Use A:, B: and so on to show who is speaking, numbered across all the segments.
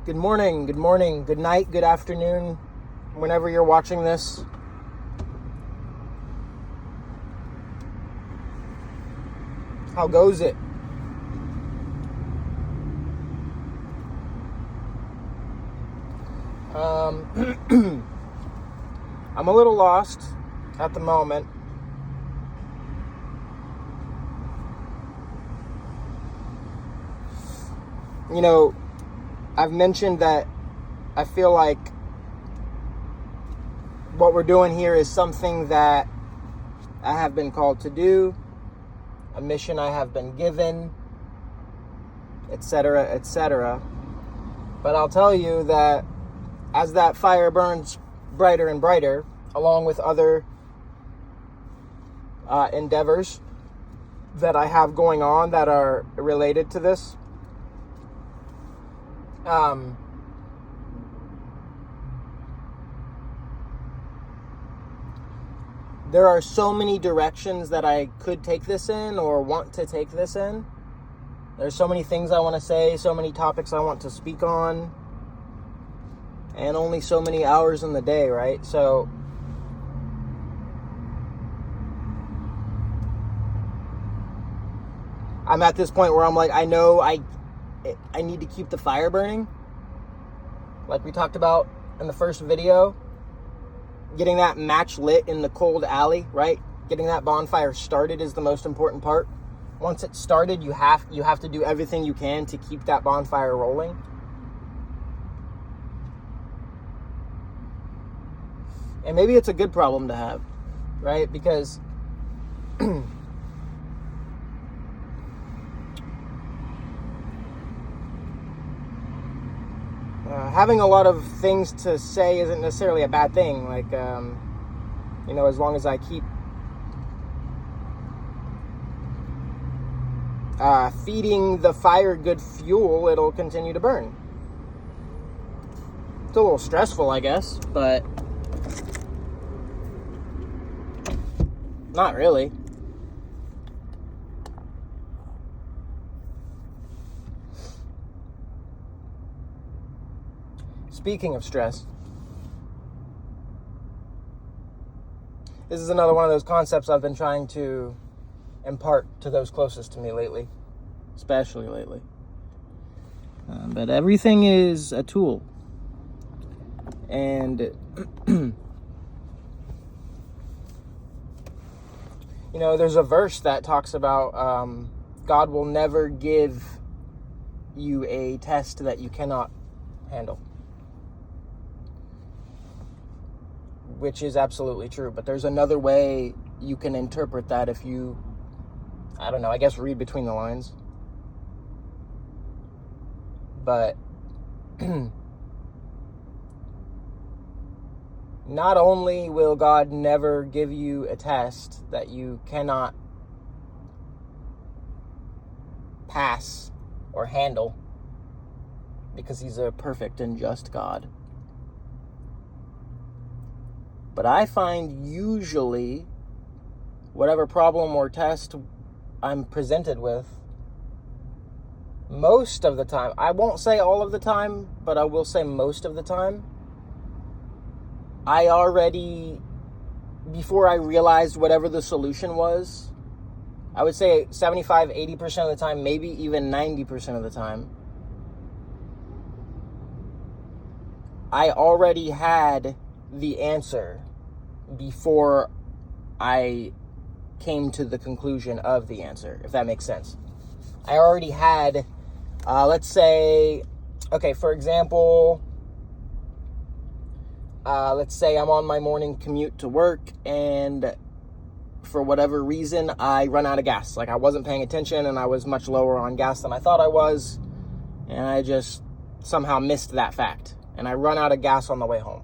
A: Good morning, good night, good afternoon, whenever you're watching this. How goes it? I'm a little lost at the moment. You know, I've mentioned that I feel like what we're doing here is something that I have been called to do, a mission I have been given, etc., etc. But I'll tell you that as that fire burns brighter and brighter, along with other endeavors that I have going on that are related to this, there are so many directions that I could take this in or want to take this in. There's so many things I want to say, so many topics I want to speak on, and only so many hours in the day, right? So I'm at this point where I'm like, I know I need to keep the fire burning. Like we talked about in the first video, getting that match lit in the cold alley, right? Getting that bonfire started is the most important part. Once it's started, you have to do everything you can to keep that bonfire rolling. And maybe it's a good problem to have, right? Because having a lot of things to say isn't necessarily a bad thing. Like, as long as I keep feeding the fire good fuel, it'll continue to burn. It's a little stressful, I guess, but not really. Speaking of stress, this is another one of those concepts I've been trying to impart to those closest to me lately, especially lately. But everything is a tool. And, there's a verse that talks about God will never give you a test that you cannot handle. Which is absolutely true. But there's another way you can interpret that if you, I guess read between the lines. But not only will God never give you a test that you cannot pass or handle, because he's a perfect and just God, but I find usually whatever problem or test I'm presented with, most of the time, I won't say all of the time, but I will say most of the time, I already, before I realized whatever the solution was, I would say 75, 80% of the time, maybe even 90% of the time, I already had the answer before I came to the conclusion of the answer, if that makes sense. I already had, let's say, okay, for example, let's say I'm on my morning commute to work and for whatever reason, I run out of gas. Like I wasn't paying attention and I was much lower on gas than I thought I was. And I just somehow missed that fact. And I run out of gas on the way home.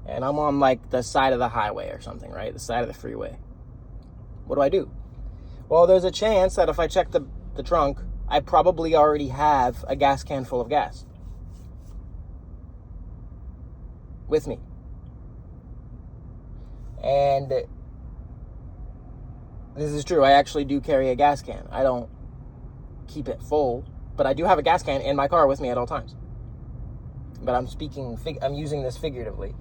A: And I'm on like the side of the highway or something, right? The side of the freeway. What do? Well, there's a chance that if I check the trunk, I probably already have a gas can full of gas with me. And this is true. I actually do carry a gas can. I don't keep it full But I do have a gas can in my car with me at all times. But I'm using this figuratively.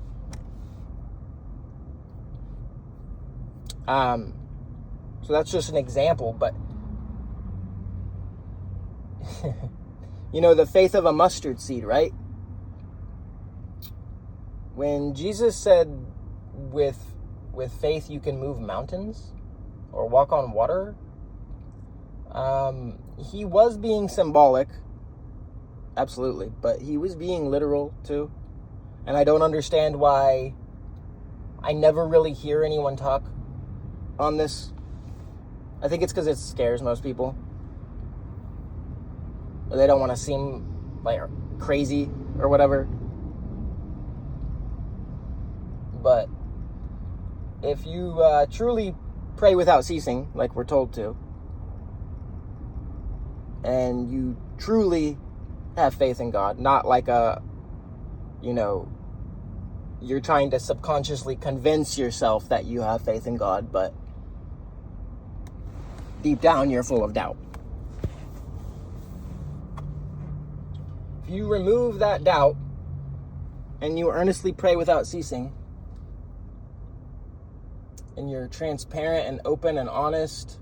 A: So that's just an example, but the faith of a mustard seed, right? When Jesus said with faith you can move mountains or walk on water, he was being symbolic, absolutely, but he was being literal too. And I don't understand why I never really hear anyone talk on this. I think it's because it scares most people. Or they don't want to seem like crazy or whatever. But if you truly pray without ceasing, like we're told to, and you truly have faith in God, not like you're trying to subconsciously convince yourself that you have faith in God, but deep down you're full of doubt. If you remove that doubt and you earnestly pray without ceasing, and you're transparent and open and honest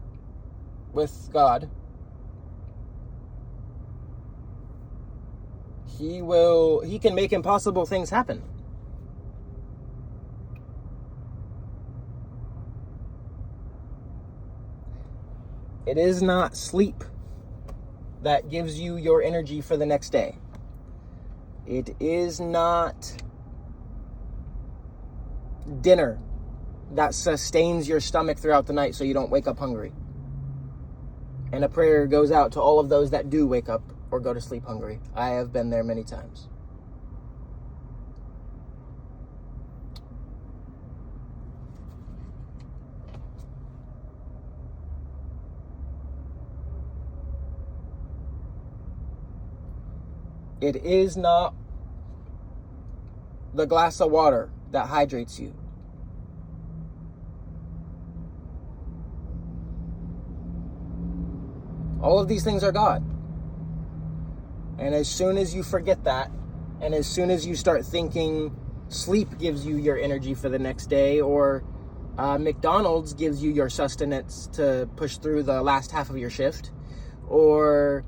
A: with God, He can make impossible things happen. It is not sleep that gives you your energy for the next day. It is not dinner that sustains your stomach throughout the night so you don't wake up hungry. And a prayer goes out to all of those that do wake up or go to sleep hungry. I have been there many times. It is not the glass of water that hydrates you. All of these things are God. And as soon as you forget that, and as soon as you start thinking sleep gives you your energy for the next day, or McDonald's gives you your sustenance to push through the last half of your shift, or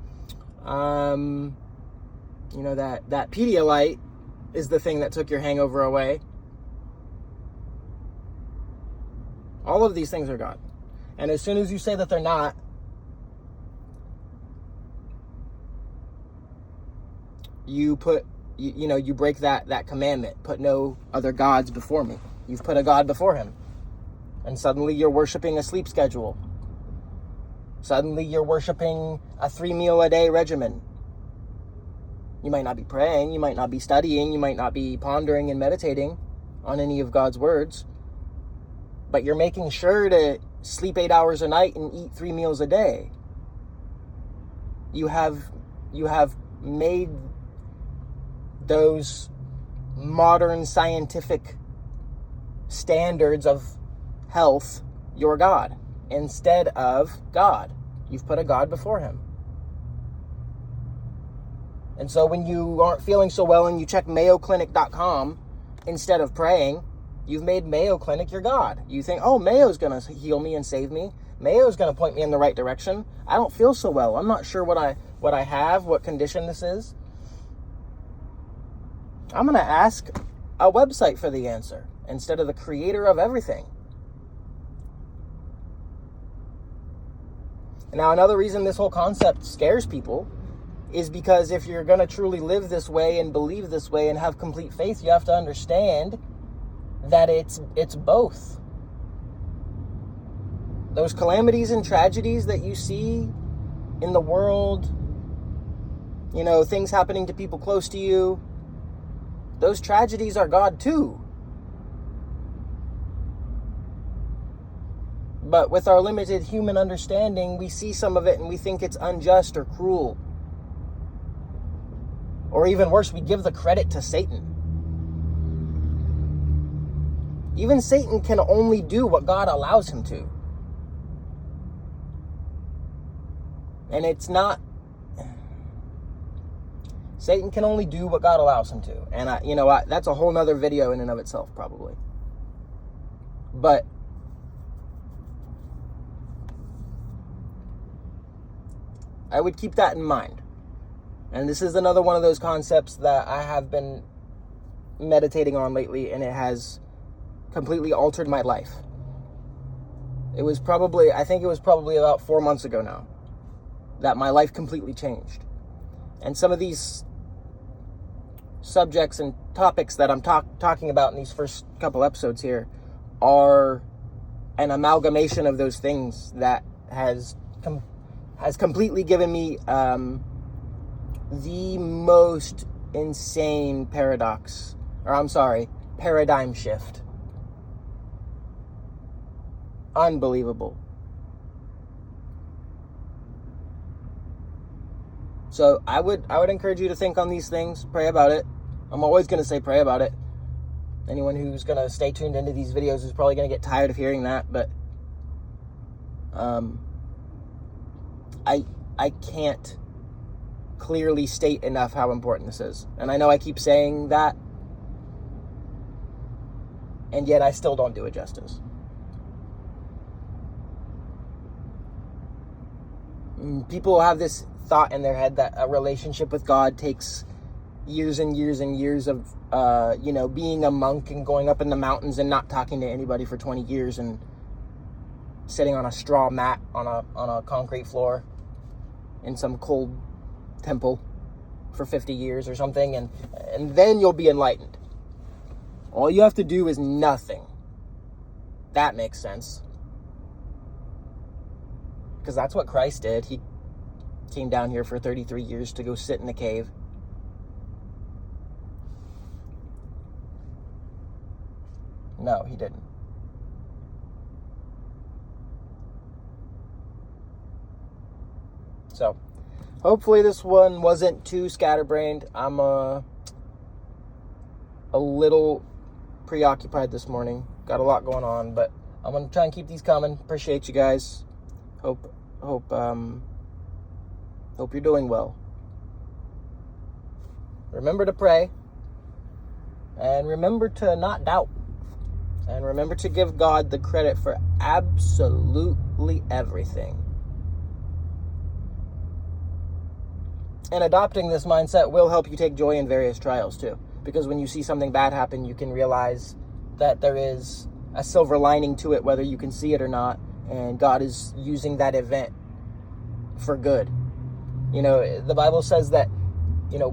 A: that Pedialyte is the thing that took your hangover away. All of these things are God. And as soon as you say that they're not, you break that commandment. Put no other gods before me. You've put a God before him. And suddenly you're worshiping a sleep schedule. Suddenly you're worshiping a 3-meal-a-day regimen. You might not be praying, you might not be studying, you might not be pondering and meditating on any of God's words, but you're making sure to sleep 8 hours a night and eat 3 meals a day. You have made those modern scientific standards of health your God instead of God. You've put a God before him. And so when you aren't feeling so well and you check mayoclinic.com instead of praying, you've made Mayo Clinic your God. You think, oh, Mayo's going to heal me and save me. Mayo's going to point me in the right direction. I don't feel so well. I'm not sure what I have, what condition this is. I'm going to ask a website for the answer instead of the creator of everything. Now, another reason this whole concept scares people is because if you're going to truly live this way and believe this way and have complete faith, you have to understand that it's both. Those calamities and tragedies that you see in the world, things happening to people close to you, those tragedies are God too. But with our limited human understanding, we see some of it and we think it's unjust or cruel. Or even worse, we give the credit to Satan. Even Satan can only do what God allows him to. And it's not Satan can only do what God allows him to. And that's a whole nother video in and of itself, probably. But I would keep that in mind. And this is another one of those concepts that I have been meditating on lately, and it has completely altered my life. I think it was probably about 4 months ago now that my life completely changed. And some of these subjects and topics that I'm talking about in these first couple episodes here are an amalgamation of those things that has completely given me the most insane paradigm shift. Unbelievable. So I would encourage you to think on these things, pray about it. I'm always going to say pray about it. Anyone who's going to stay tuned into these videos is probably going to get tired of hearing that, but I can't clearly state enough how important this is. And I know I keep saying that, and yet I still don't do it justice. People have this thought in their head that a relationship with God takes years and years and years of, being a monk and going up in the mountains and not talking to anybody for 20 years and sitting on a straw mat on a concrete floor in some cold temple for 50 years or something, and then you'll be enlightened. All you have to do is nothing. That makes sense. Because that's what Christ did. He came down here for 33 years to go sit in a cave. No, he didn't. So, hopefully this one wasn't too scatterbrained. I'm a little preoccupied this morning. Got a lot going on, but I'm going to try and keep these coming. Appreciate you guys. Hope you're doing well. Remember to pray. And remember to not doubt. And remember to give God the credit for absolutely everything. And adopting this mindset will help you take joy in various trials too. Because when you see something bad happen, you can realize that there is a silver lining to it, whether you can see it or not. And God is using that event for good. The Bible says that,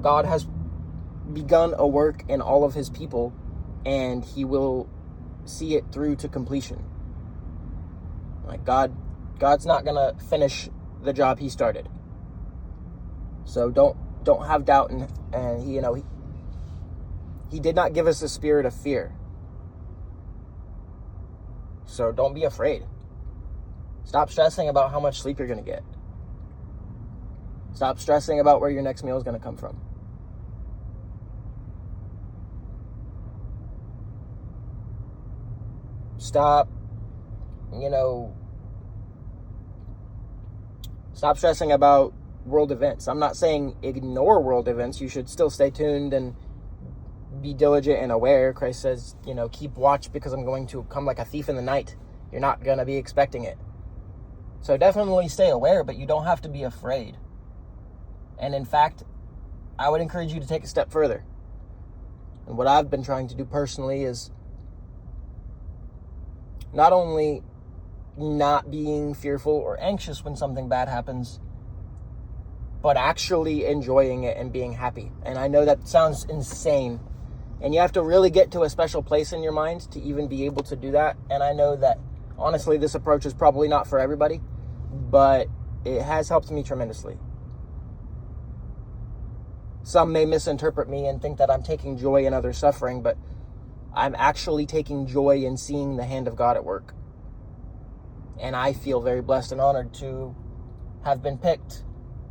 A: God has begun a work in all of his people, and he will see it through to completion. Like God's not going to finish the job he started. So don't have doubt, and he did not give us a spirit of fear. So don't be afraid. Stop stressing about how much sleep you're going to get. Stop stressing about where your next meal is going to come from. Stop stressing about world events. I'm not saying ignore world events. You should still stay tuned and be diligent and aware. Christ says, keep watch because I'm going to come like a thief in the night. You're not going to be expecting it. So definitely stay aware, but you don't have to be afraid. And in fact, I would encourage you to take a step further. And what I've been trying to do personally is not only not being fearful or anxious when something bad happens, but actually enjoying it and being happy. And I know that sounds insane. And you have to really get to a special place in your mind to even be able to do that. And I know that, honestly, this approach is probably not for everybody, but it has helped me tremendously. Some may misinterpret me and think that I'm taking joy in others' suffering, but I'm actually taking joy in seeing the hand of God at work. And I feel very blessed and honored to have been picked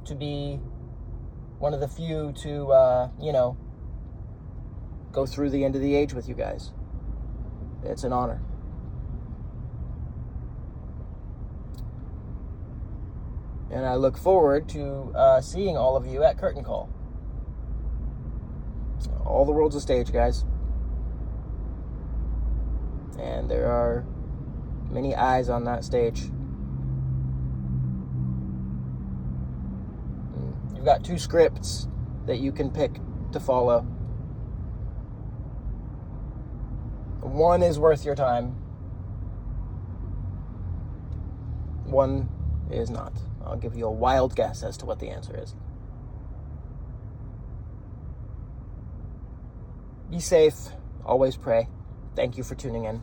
A: to be one of the few to, go through the end of the age with you guys. It's an honor. And I look forward to seeing all of you at Curtain Call. All the world's a stage, guys. And there are many eyes on that stage. You've got 2 scripts that you can pick to follow. One is worth your time. One is not. I'll give you a wild guess as to what the answer is. Be safe. Always pray. Thank you for tuning in.